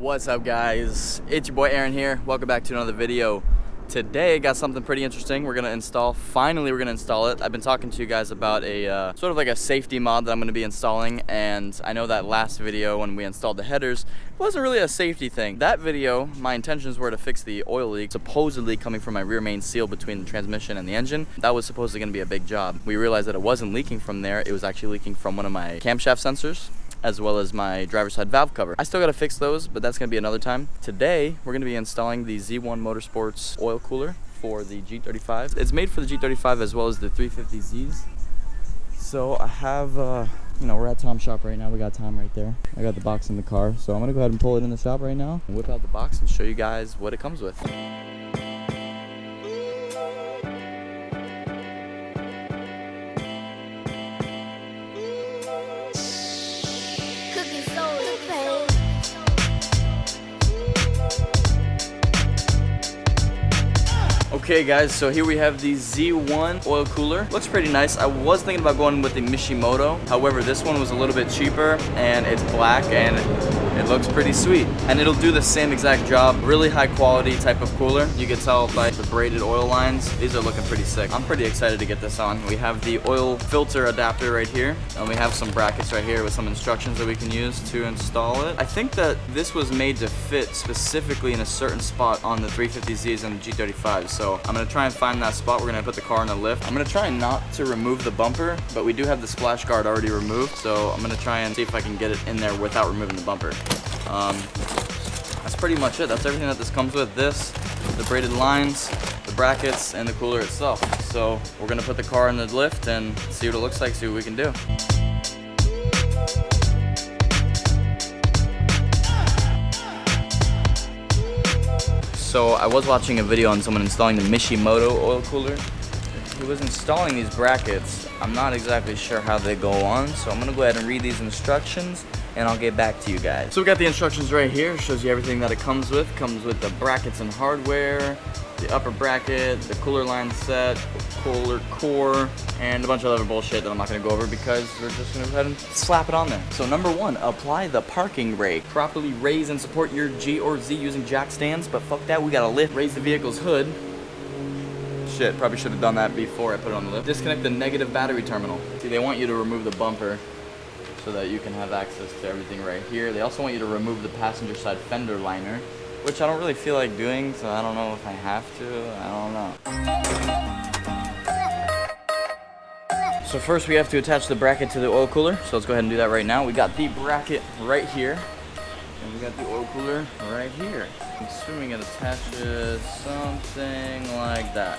What's up, guys? It's your boy Aaron here. Welcome back to another video. Today, got something pretty interesting we're gonna install. Finally, we're gonna install it. I've been talking to you guys about a sort of like a safety mod that I'm gonna be installing, and I know that last video when we installed the headers wasn't really a safety thing. That video, my intentions were to fix the oil leak supposedly coming from my rear main seal between the transmission and the engine. That was supposedly gonna be a big job. We realized that it wasn't leaking from there. It was actually leaking from one of my camshaft sensors, as well as my driver's side valve cover. I still gotta fix those, but that's gonna be another time. Today, we're gonna be installing the Z1 Motorsports oil cooler for the G35. It's made for the G35 as well as the 350Zs. So I have, you know, we're at Tom's shop right now. We got Tom right there. I got the box in the car. So I'm gonna go ahead and pull it in the shop right now and whip out the box and show you guys what it comes with. Okay guys, so here we have the Z1 oil cooler. Looks pretty nice. I was thinking about going with the Mishimoto. However, this one was a little bit cheaper and it's black and it looks pretty sweet. And it'll do the same exact job. Really high quality type of cooler. You can tell by the braided oil lines. These are looking pretty sick. I'm pretty excited to get this on. We have the oil filter adapter right here. And we have some brackets right here with some instructions that we can use to install it. I think that this was made to fit specifically in a certain spot on the 350Zs and the G35. So I'm gonna try and find that spot. We're gonna put the car in the lift. I'm gonna try not to remove the bumper, but we do have the splash guard already removed. So I'm gonna try and see if I can get it in there without removing the bumper. That's pretty much it. That's everything that this comes with. This, the braided lines, the brackets, and the cooler itself. So we're gonna put the car in the lift and see what it looks like, see what we can do. So I was watching a video on someone installing the Mishimoto oil cooler. He was installing these brackets. I'm not exactly sure how they go on, so I'm gonna go ahead and read these instructions and I'll get back to you guys. So we got the instructions right here. It shows you everything that it comes with. Comes with the brackets and hardware, the upper bracket, the cooler line set, cooler core, and a bunch of other bullshit that I'm not gonna go over because we're just gonna go ahead and slap it on there. So number one, apply the parking brake. Properly raise and support your G or Z using jack stands, but fuck that, we gotta lift. Raise the vehicle's hood. Shit, probably should have done that before I put it on the lift. Disconnect the negative battery terminal. See, they want you to remove the bumper so that you can have access to everything right here. They also want you to remove the passenger side fender liner, which I don't really feel like doing, so I don't know if I have to. I don't know. So first we have to attach the bracket to the oil cooler, so let's go ahead and do that right now. We got the bracket right here, and we got the oil cooler right here. I'm assuming it attaches something like that.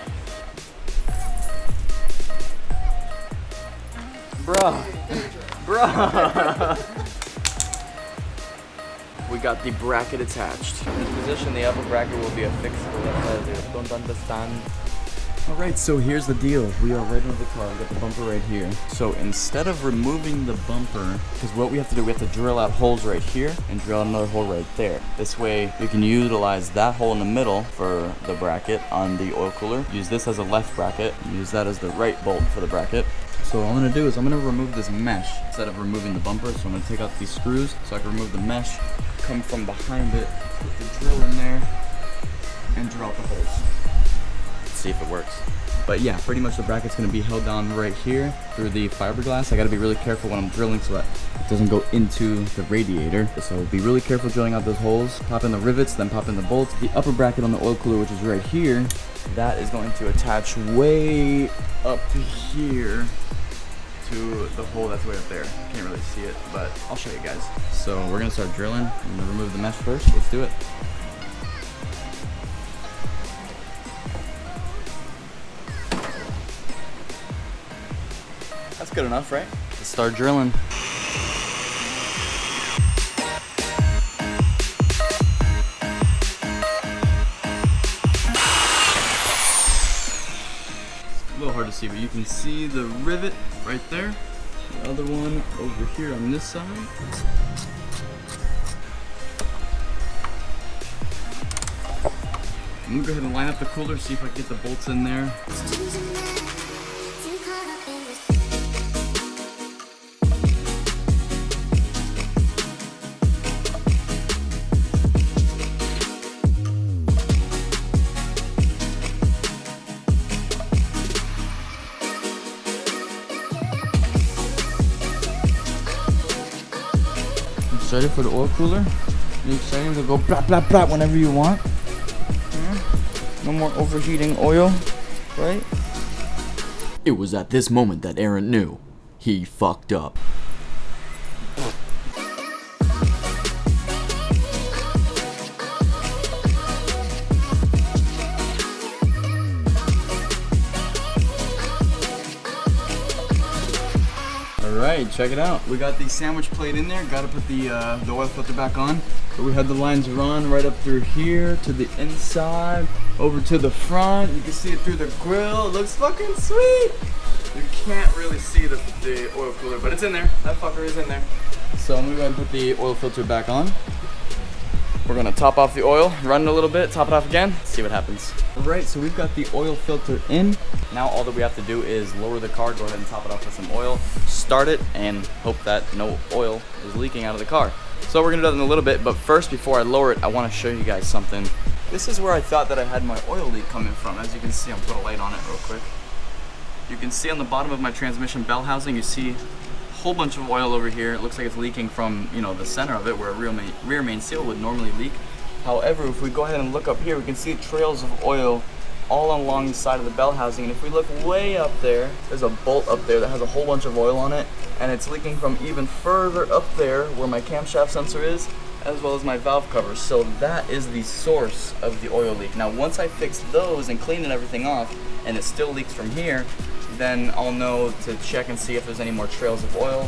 Bruh. Bruh. We got the bracket attached. In this position, the upper bracket will be affixed to the left side of the don't understand. Alright, so here's the deal. We are right under the car. We got the bumper right here. So instead of removing the bumper, because what we have to do, we have to drill out holes right here and drill out another hole right there. This way, we can utilize that hole in the middle for the bracket on the oil cooler. Use this as a left bracket. Use that as the right bolt for the bracket. So what I'm gonna do is I'm gonna remove this mesh instead of removing the bumper. So I'm gonna take out these screws so I can remove the mesh, come from behind it, put the drill in there, and drill out the holes. Let's see if it works. But yeah, pretty much the bracket's gonna be held down right here through the fiberglass. I gotta be really careful when I'm drilling so that it doesn't go into the radiator. So be really careful drilling out those holes. Pop in the rivets, then pop in the bolts. The upper bracket on the oil cooler, which is right here, that is going to attach way up here to the hole that's way up there. Can't really see it, but I'll show you guys. So we're gonna start drilling. I'm gonna remove the mesh first. Let's do it. That's good enough, right? Let's start drilling. A little hard to see, but you can see the rivet right there. The other one over here on this side. I'm gonna go ahead and line up the cooler, see if I can get the bolts in there. excited for the oil cooler? You excited to go blah blah blah whenever you want? No more overheating oil, right? It was at this moment that Aaron knew he fucked up. Alright, check it out. We got the sandwich plate in there. Gotta put the oil filter back on. But we had the lines run right up through here to the inside, over to the front. You can see it through the grill. It looks fucking sweet. You can't really see the oil cooler, but it's in there. That fucker is in there. So I'm gonna go ahead and put the oil filter back on. We're gonna top off the oil, run it a little bit, top it off again, see what happens. Alright, so we've got the oil filter in. Now all that we have to do is lower the car, go ahead and top it off with some oil, start it, and hope that no oil is leaking out of the car. So we're gonna do that in a little bit, but first, before I lower it, I wanna show you guys something. This is where I thought that I had my oil leak coming from. As you can see, I'm gonna put a light on it real quick. You can see on the bottom of my transmission bell housing, you see whole bunch of oil over here. It looks like it's leaking from, you know, the center of it where a rear main seal would normally leak. However, if we go ahead and look up here, we can see trails of oil all along the side of the bell housing. And if we look way up there, there's a bolt up there that has a whole bunch of oil on it, and it's leaking from even further up there where my camshaft sensor is, as well as my valve cover. So that is the source of the oil leak. Now once I fix those and clean everything off, and it still leaks from here, then I'll know to check and see if there's any more trails of oil,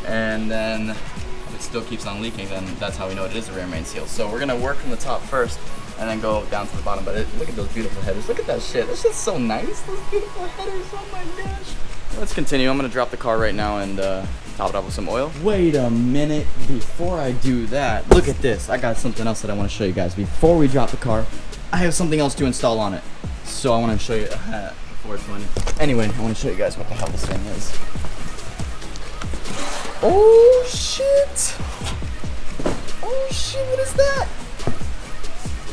and then if it still keeps on leaking, then that's how we know it is a rear main seal. So we're gonna work from the top first and then go down to the bottom. But look at those beautiful headers. Look at that shit. That shit's so nice. Those beautiful headers. Oh my gosh. Let's continue. I'm gonna drop the car right now and top it off with some oil. Wait a minute. Before I do that, look at this. I got something else that I want to show you guys. Before we drop the car, I have something else to install on it. So I want to show you. Before it's running. Anyway, I want to show you guys what the hell this thing is. Oh shit! Oh shit! What is that?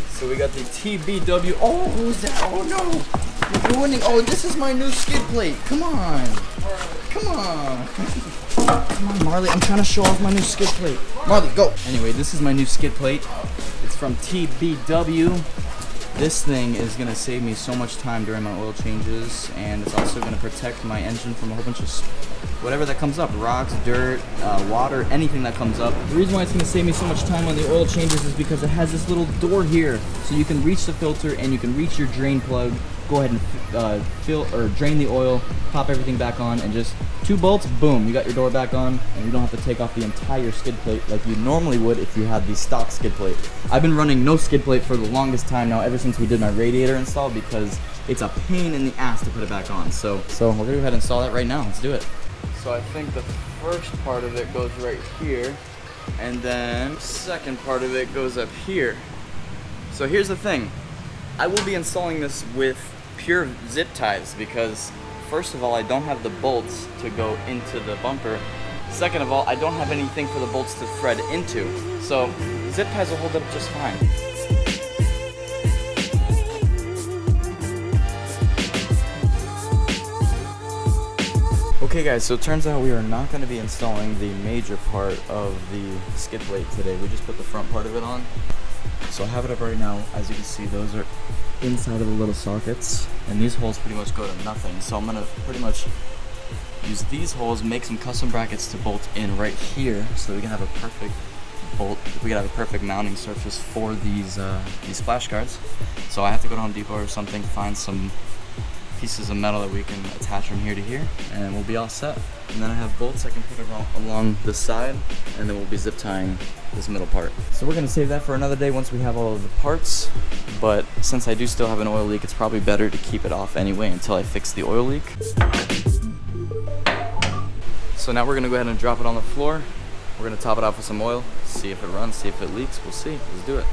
So we got the TBW. Oh, who's that? Oh no! You're ruining. Oh, this is my new skid plate. Come on! Come on! Come on, Marley. I'm trying to show off my new skid plate. Marley, go! Anyway, this is my new skid plate. It's from TBW. This thing is going to save me so much time during my oil changes, and it's also going to protect my engine from a whole bunch of whatever that comes up, rocks, dirt, water, anything that comes up. The reason why it's going to save me so much time on the oil changes is because it has this little door here, so you can reach the filter and you can reach your drain plug, go ahead and fill or drain the oil, pop everything back on, and just 2 bolts, boom, you got your door back on, and you don't have to take off the entire skid plate like you normally would if you had the stock skid plate. I've been running no skid plate for the longest time now, ever since we did my radiator install, because it's a pain in the ass to put it back on. So we're gonna go ahead and install that right now. Let's do it. So I think the first part of it goes right here, and then the second part of it goes up here. So here's the thing. I will be installing this with pure zip ties because first of all, I don't have the bolts to go into the bumper. Second of all, I don't have anything for the bolts to thread into. So zip ties will hold up just fine. Okay guys, so it turns out we are not going to be installing the major part of the skid plate today. We just put the front part of it on. So I have it up right now. As you can see, those are inside of the little sockets, and these holes pretty much go to nothing. So I'm gonna pretty much use these holes, make some custom brackets to bolt in right here, so we can have a perfect bolt. We can have a perfect mounting surface for these splash guards. So I have to go to Home Depot or something, find some pieces of metal that we can attach from here to here, and we'll be all set. And then I have bolts I can put along the side, and then we'll be zip tying this middle part. So we're gonna save that for another day once we have all of the parts, but since I do still have an oil leak, it's probably better to keep it off anyway until I fix the oil leak. So now we're gonna go ahead and drop it on the floor. We're gonna top it off with some oil, see if it runs, see if it leaks, we'll see. Let's do it.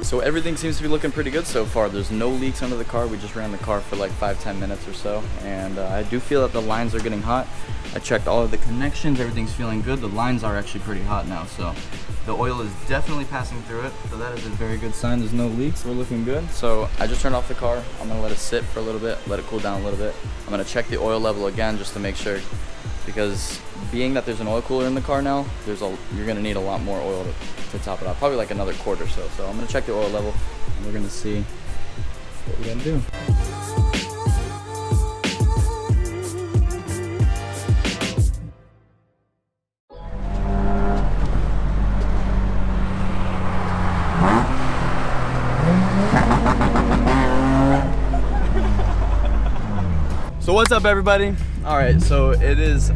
So everything seems to be looking pretty good so far. There's no leaks under the car. We just ran the car for like 5-10 minutes or so, and I do feel that the lines are getting hot. I checked all of the connections, everything's feeling good. The lines are actually pretty hot now, so the oil is definitely passing through it, so that is a very good sign. There's no leaks, we're looking good. So I just turned off the car. I'm gonna let it sit for a little bit, let it cool down a little bit. I'm gonna check the oil level again just to make sure, because being that there's an oil cooler in the car now, you're gonna need a lot more oil to top it off, probably like another quart or so. So I'm gonna check the oil level and we're gonna see what we're gonna do. So what's up, everybody? All right, so it is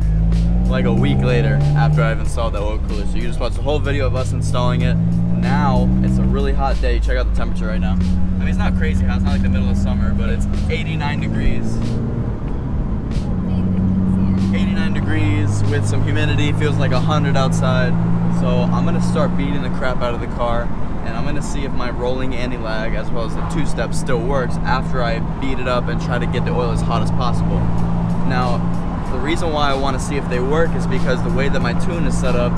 like a week later after I've installed the oil cooler. So you just watched the whole video of us installing it. Now it's a really hot day. Check out the temperature right now. I mean, it's not crazy hot. It's not like the middle of summer, but it's 89 degrees. 89 degrees with some humidity. Feels like 100 outside. So I'm gonna start beating the crap out of the car, and I'm gonna see if my rolling anti-lag as well as the two-step still works after I beat it up and try to get the oil as hot as possible. Now, the reason why I want to see if they work is because the way that my tune is set up,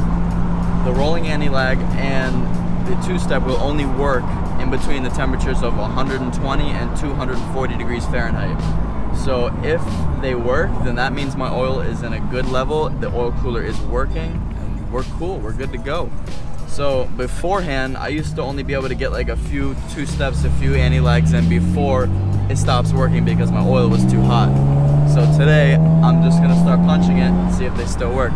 the rolling anti-lag and the two-step will only work in between the temperatures of 120 and 240 degrees Fahrenheit. So if they work, then that means my oil is in a good level, the oil cooler is working, and we're cool, we're good to go. So beforehand, I used to only be able to get like a few two-steps, a few anti-lags in before it stops working because my oil was too hot. So today, I'm just gonna start punching it and see if they still work.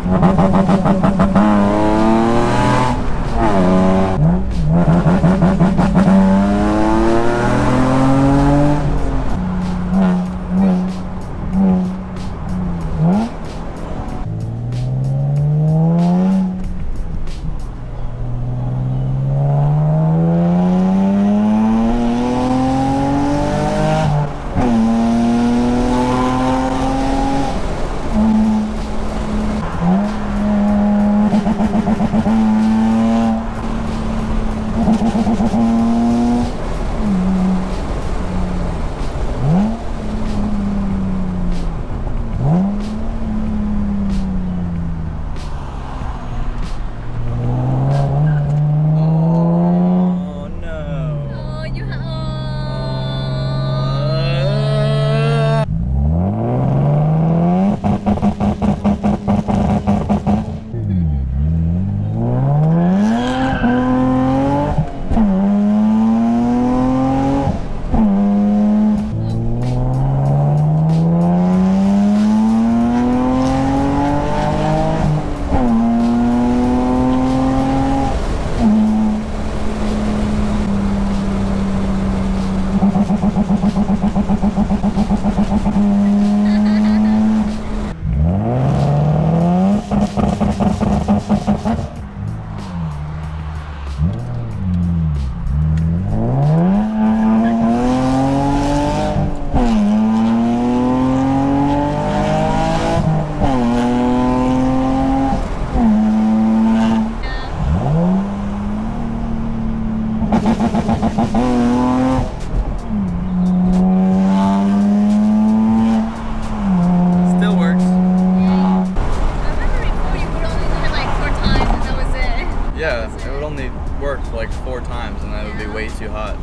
Like 4 times and that would be way too hot.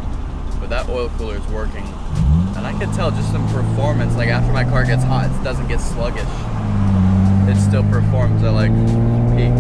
But that oil cooler is working. And I can tell just in performance, like after my car gets hot, it doesn't get sluggish. It still performs at like peak.